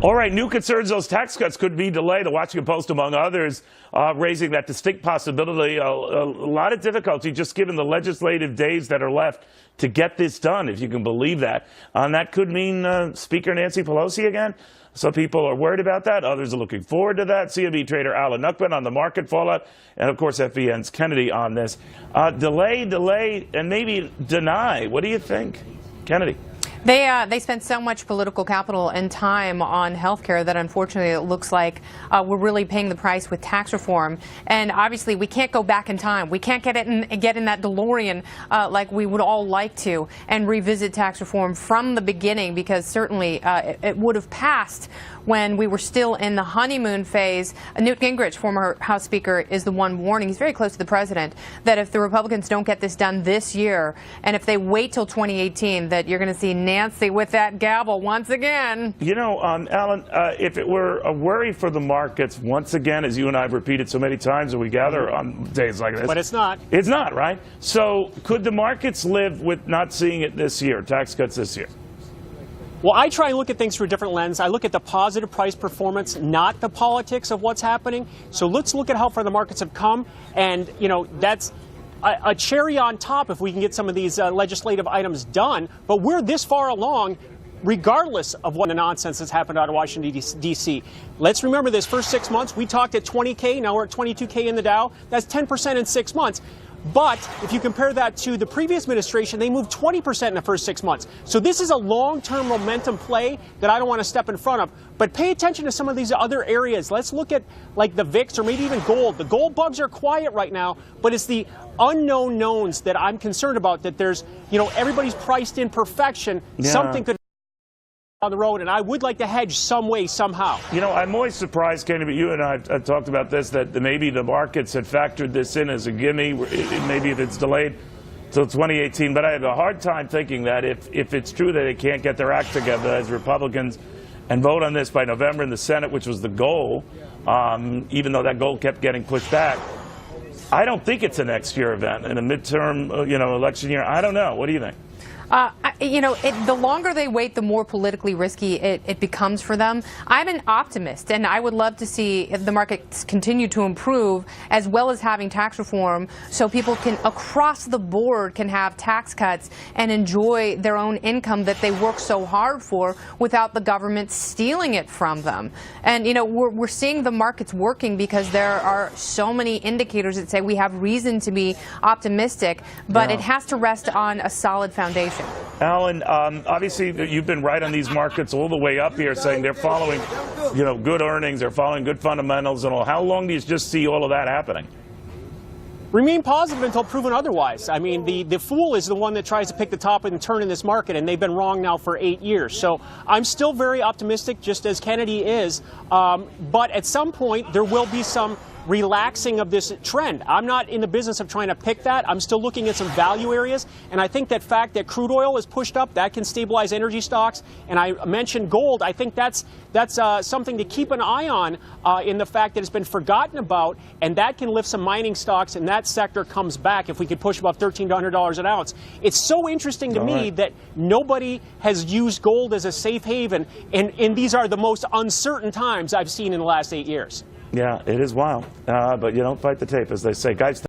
All right, new concerns, those tax cuts could be delayed. The Washington Post, among others, raising that distinct possibility. A lot of difficulty just given the legislative days that are left to get this done, if you can believe that. And that could mean Speaker Nancy Pelosi again. Some people are worried about that. Others are looking forward to that. CME trader Alan Nuckman on the market fallout. And, of course, FBN's Kennedy on this. Delay, and maybe deny. What do you think, Kennedy? They spent so much political capital and time on health care that unfortunately it looks like we're really paying the price with tax reform. And obviously we can't go back in time. We can't get in that DeLorean like we would all like to and revisit tax reform from the beginning, because certainly it would have passed when we were still in the honeymoon phase. Newt Gingrich, former House Speaker, is the one warning. He's very close to the president that if the Republicans don't get this done this year, and if they wait till 2018, that you're going to see Nancy with that gavel once again. You know, Alan, if it were a worry for the markets, once again, as you and I have repeated so many times, and we gather on days like this. But it's not. It's not, right? So could the markets live with not seeing it this year, tax cuts this year? Well, I try and look at things through a different lens. I look at the positive price performance, not the politics of what's happening. So let's look at how far the markets have come. And, you know, that's a cherry on top if we can get some of these legislative items done. But we're this far along, regardless of what the nonsense has happened out of Washington, D.C. Let's remember this. First 6 months, we talked at 20K. Now we're at 22K in the Dow. That's 10% in 6 months. But if you compare that to the previous administration, they moved 20% in the first 6 months. So this is a long-term momentum play that I don't want to step in front of. But pay attention to some of these other areas. Let's look at like the VIX or maybe even gold. The gold bugs are quiet right now, but it's the unknown knowns that I'm concerned about, that there's, you know, everybody's priced in perfection. Yeah. Something could on the road, and I would like to hedge some way, somehow. You know, I'm always surprised, Kenny, but you and I have talked about this, that maybe the markets had factored this in as a gimme, maybe if it's delayed till 2018. But I have a hard time thinking that if it's true that they can't get their act together as Republicans and vote on this by November in the Senate, which was the goal, even though that goal kept getting pushed back, I don't think it's a next year event in a midterm, election year. I don't know. What do you think? The longer they wait, the more politically risky it becomes for them. I'm an optimist, and I would love to see if the markets continue to improve, as well as having tax reform, so people can, across the board, can have tax cuts and enjoy their own income that they work so hard for without the government stealing it from them. And, we're seeing the markets working because there are so many indicators that say we have reason to be optimistic, but it has to rest on a solid foundation. Alan, obviously you've been right on these markets all the way up here, saying they're following, good earnings, they're following good fundamentals and all. How long do you just see all of that happening? Remain positive until proven otherwise. I mean, the fool is the one that tries to pick the top and turn in this market, and they've been wrong now for 8 years. So I'm still very optimistic, just as Kennedy is. But at some point, there will be some relaxing of this trend. I'm not in the business of trying to pick that. I'm still looking at some value areas, and I think that fact that crude oil is pushed up, that can stabilize energy stocks. And I mentioned gold. I think that's something to keep an eye on in the fact that it's been forgotten about, and that can lift some mining stocks, and that sector comes back if we could push above $1,300 an ounce. It's so interesting to me that nobody has used gold as a safe haven, and these are the most uncertain times I've seen in the last 8 years. Yeah, it is wild, but you don't fight the tape, as they say. Guys,